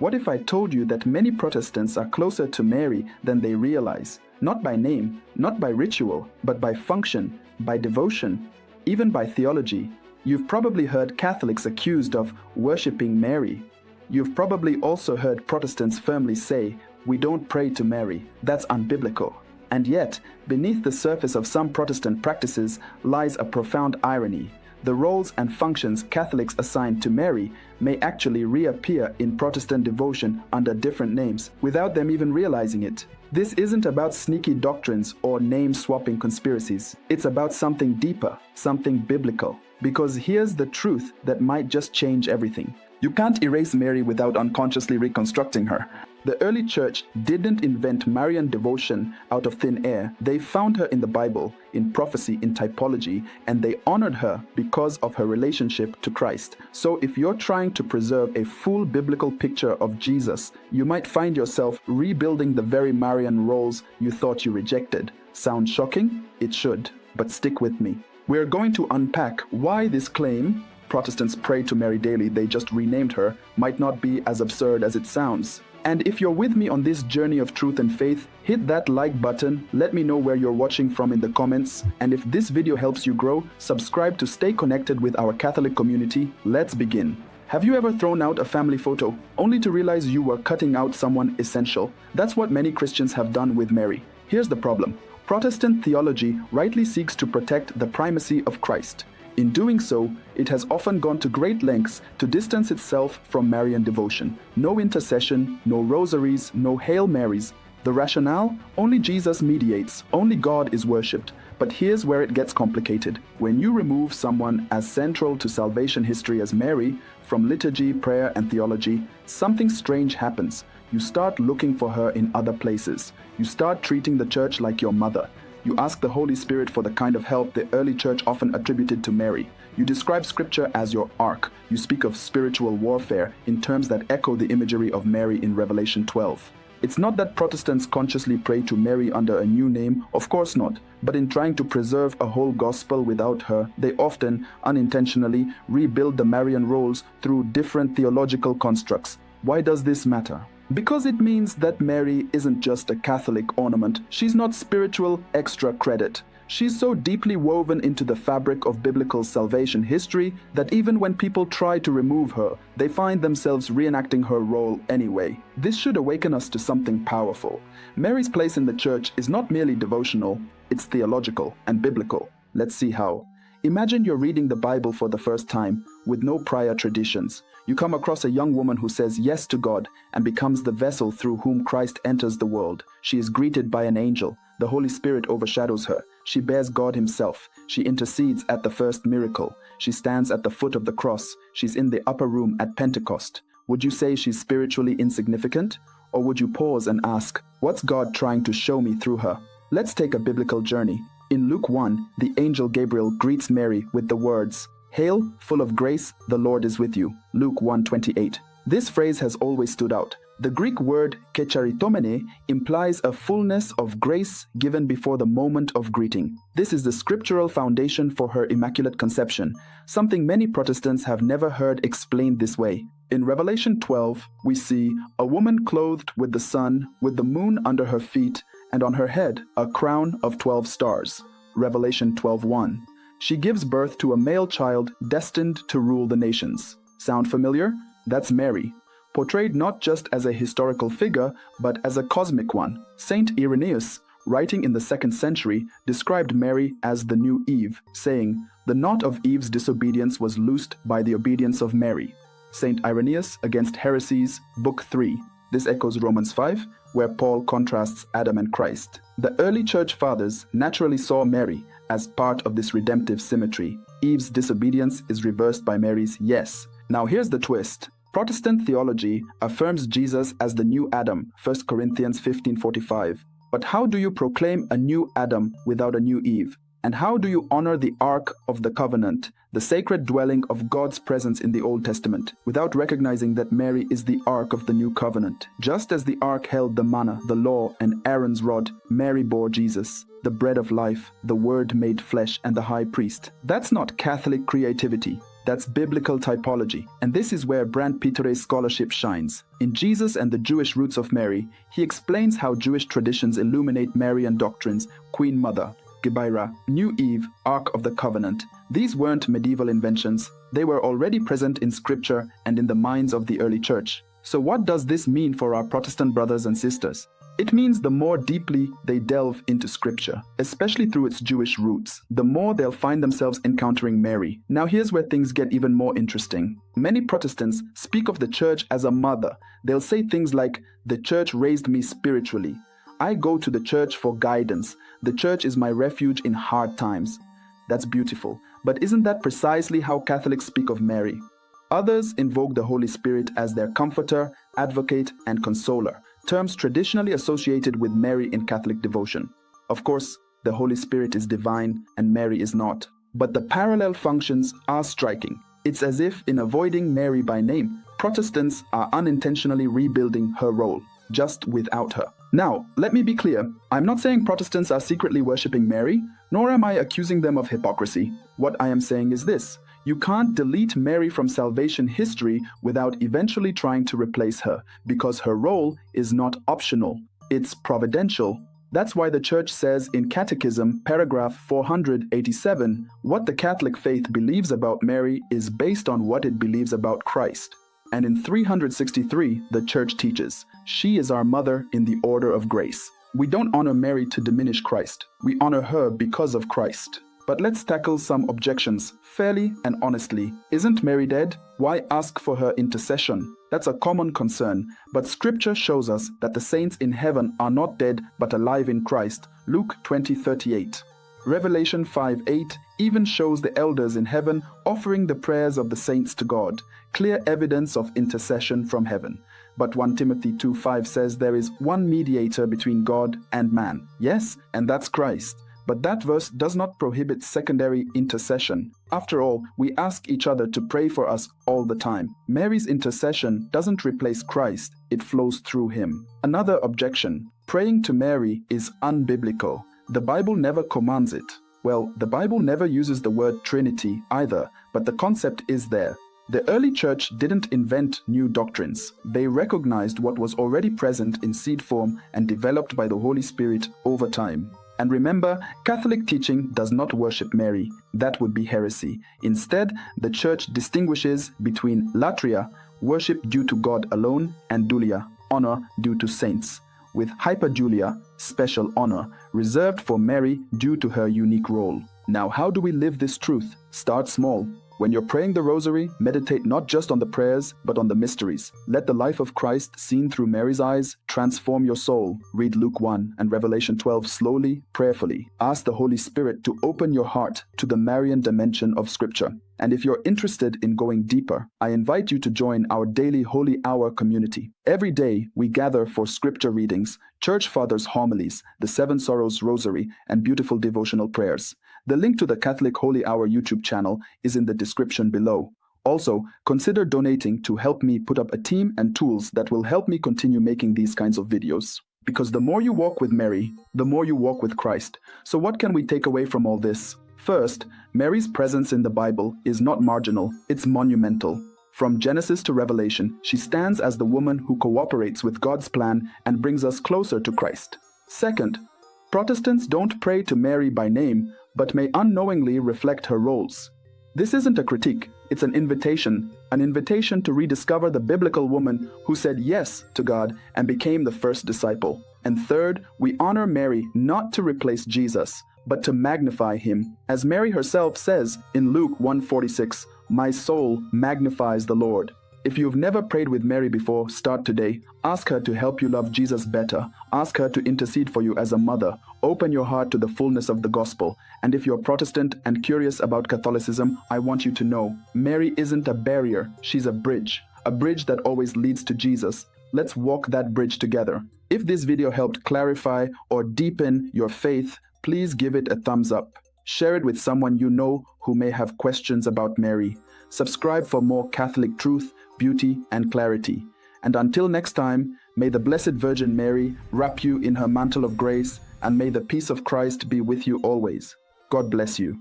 What if I told you that many Protestants are closer to Mary than they realize? Not by name, not by ritual, but by function, by devotion, even by theology. You've probably heard Catholics accused of worshipping Mary. You've probably also heard Protestants firmly say, "We don't pray to Mary. That's unbiblical." And yet, beneath the surface of some Protestant practices lies a profound irony. The roles and functions Catholics assign to Mary may actually reappear in Protestant devotion under different names, without them even realizing it. This isn't about sneaky doctrines or name-swapping conspiracies. It's about something deeper, something biblical. Because here's the truth that might just change everything. You can't erase Mary without unconsciously reconstructing her. The early church didn't invent Marian devotion out of thin air. They found her in the Bible, in prophecy, in typology, and they honored her because of her relationship to Christ. So if you're trying to preserve a full biblical picture of Jesus, you might find yourself rebuilding the very Marian roles you thought you rejected. Sound shocking? It should, but stick with me. We're going to unpack why this claim, Protestants pray to Mary daily, they just renamed her, might not be as absurd as it sounds. And if you're with me on this journey of truth and faith, hit that like button, let me know where you're watching from in the comments, and if this video helps you grow, subscribe to stay connected with our Catholic community. Let's begin. Have you ever thrown out a family photo, only to realize you were cutting out someone essential? That's what many Christians have done with Mary. Here's the problem. Protestant theology rightly seeks to protect the primacy of Christ. In doing so, it has often gone to great lengths to distance itself from Marian devotion. No intercession, no rosaries, no Hail Marys. The rationale? Only Jesus mediates, only God is worshipped. But here's where it gets complicated. When you remove someone as central to salvation history as Mary, from liturgy, prayer, and theology, something strange happens. You start looking for her in other places. You start treating the church like your mother. You ask the Holy Spirit for the kind of help the early church often attributed to Mary. You describe Scripture as your ark. You speak of spiritual warfare in terms that echo the imagery of Mary in Revelation 12. It's not that Protestants consciously pray to Mary under a new name, of course not. But in trying to preserve a whole gospel without her, they often, unintentionally, rebuild the Marian roles through different theological constructs. Why does this matter? Because it means that Mary isn't just a Catholic ornament. She's not spiritual extra credit. She's so deeply woven into the fabric of biblical salvation history that even when people try to remove her, they find themselves reenacting her role anyway. This should awaken us to something powerful. Mary's place in the church is not merely devotional, it's theological and biblical. Let's see how. Imagine you're reading the Bible for the first time, with no prior traditions. You come across a young woman who says yes to God and becomes the vessel through whom Christ enters the world. She is greeted by an angel. The Holy Spirit overshadows her. She bears God Himself. She intercedes at the first miracle. She stands at the foot of the cross. She's in the upper room at Pentecost. Would you say she's spiritually insignificant? Or would you pause and ask, what's God trying to show me through her? Let's take a biblical journey. In Luke 1, the angel Gabriel greets Mary with the words, "Hail, full of grace, the Lord is with you." Luke 1:28. This phrase has always stood out. The Greek word kecharitomene implies a fullness of grace given before the moment of greeting. This is the scriptural foundation for her immaculate conception, something many Protestants have never heard explained this way. In Revelation 12, we see a woman clothed with the sun, with the moon under her feet, and on her head a crown of 12 stars. Revelation 12:1. She gives birth to a male child destined to rule the nations. Sound familiar? That's Mary, portrayed not just as a historical figure, but as a cosmic one. Saint Irenaeus, writing in the 2nd century, described Mary as the new Eve, saying, "The knot of Eve's disobedience was loosed by the obedience of Mary." Saint Irenaeus Against Heresies, Book 3. This echoes Romans 5, where Paul contrasts Adam and Christ. The early church fathers naturally saw Mary as part of this redemptive symmetry. Eve's disobedience is reversed by Mary's yes. Now here's the twist. Protestant theology affirms Jesus as the new Adam, 1 Corinthians 15:45. But how do you proclaim a new Adam without a new Eve? And how do you honor the Ark of the Covenant, the sacred dwelling of God's presence in the Old Testament, without recognizing that Mary is the Ark of the New Covenant? Just as the Ark held the manna, the law, and Aaron's rod, Mary bore Jesus, the bread of life, the Word made flesh, and the high priest. That's not Catholic creativity. That's biblical typology. And this is where Brand Petere's scholarship shines. In Jesus and the Jewish Roots of Mary, he explains how Jewish traditions illuminate Marian doctrines, Queen Mother, Gebaira, New Eve, Ark of the Covenant. These weren't medieval inventions. They were already present in Scripture and in the minds of the early church. So what does this mean for our Protestant brothers and sisters? It means the more deeply they delve into Scripture, especially through its Jewish roots, the more they'll find themselves encountering Mary. Now here's where things get even more interesting. Many Protestants speak of the church as a mother. They'll say things like, "The church raised me spiritually. I go to the church for guidance. The church is my refuge in hard times." That's beautiful. But isn't that precisely how Catholics speak of Mary? Others invoke the Holy Spirit as their comforter, advocate, and consoler, terms traditionally associated with Mary in Catholic devotion. Of course, the Holy Spirit is divine and Mary is not. But the parallel functions are striking. It's as if, in avoiding Mary by name, Protestants are unintentionally rebuilding her role, just without her. Now, let me be clear. I'm not saying Protestants are secretly worshipping Mary, nor am I accusing them of hypocrisy. What I am saying is this: you can't delete Mary from salvation history without eventually trying to replace her, because her role is not optional, it's providential. That's why the Church says in Catechism, paragraph 487, what the Catholic faith believes about Mary is based on what it believes about Christ. And in 363, the Church teaches, she is our mother in the order of grace. We don't honor Mary to diminish Christ. We honor her because of Christ. But let's tackle some objections fairly and honestly. Isn't Mary dead? Why ask for her intercession? That's a common concern, but Scripture shows us that the saints in heaven are not dead but alive in Christ. Luke 20:38. Revelation 5:8 even shows the elders in heaven offering the prayers of the saints to God, clear evidence of intercession from heaven. But 1 Timothy 2:5 says there is one mediator between God and man. Yes, and that's Christ. But that verse does not prohibit secondary intercession. After all, we ask each other to pray for us all the time. Mary's intercession doesn't replace Christ, it flows through him. Another objection: praying to Mary is unbiblical. The Bible never commands it. Well, the Bible never uses the word Trinity either, but the concept is there. The early church didn't invent new doctrines. They recognized what was already present in seed form and developed by the Holy Spirit over time. And remember, Catholic teaching does not worship Mary. That would be heresy. Instead, the Church distinguishes between latria, worship due to God alone, and dulia, honor due to saints, with hyperdulia, special honor, reserved for Mary due to her unique role. Now, how do we live this truth? Start small. When you're praying the Rosary, meditate not just on the prayers, but on the mysteries. Let the life of Christ, seen through Mary's eyes, transform your soul. Read Luke 1 and Revelation 12 slowly, prayerfully. Ask the Holy Spirit to open your heart to the Marian dimension of Scripture. And if you're interested in going deeper, I invite you to join our daily Holy Hour community. Every day, we gather for Scripture readings, Church Fathers' homilies, the Seven Sorrows Rosary, and beautiful devotional prayers. The link to the Catholic Holy Hour YouTube channel is in the description below. Also, consider donating to help me put up a team and tools that will help me continue making these kinds of videos. Because the more you walk with Mary, the more you walk with Christ. So what can we take away from all this? First, Mary's presence in the Bible is not marginal, it's monumental. From Genesis to Revelation, she stands as the woman who cooperates with God's plan and brings us closer to Christ. Second, Protestants don't pray to Mary by name, but may unknowingly reflect her roles. This isn't a critique, it's an invitation to rediscover the biblical woman who said yes to God and became the first disciple. And third, we honor Mary not to replace Jesus, but to magnify him. As Mary herself says in Luke 1:46, "My soul magnifies the Lord." If you've never prayed with Mary before, start today. Ask her to help you love Jesus better. Ask her to intercede for you as a mother. Open your heart to the fullness of the gospel. And if you're Protestant and curious about Catholicism, I want you to know, Mary isn't a barrier, she's a bridge that always leads to Jesus. Let's walk that bridge together. If this video helped clarify or deepen your faith, please give it a thumbs up. Share it with someone you know who may have questions about Mary. Subscribe for more Catholic truth, beauty, and clarity. And until next time, may the Blessed Virgin Mary wrap you in her mantle of grace, and may the peace of Christ be with you always. God bless you.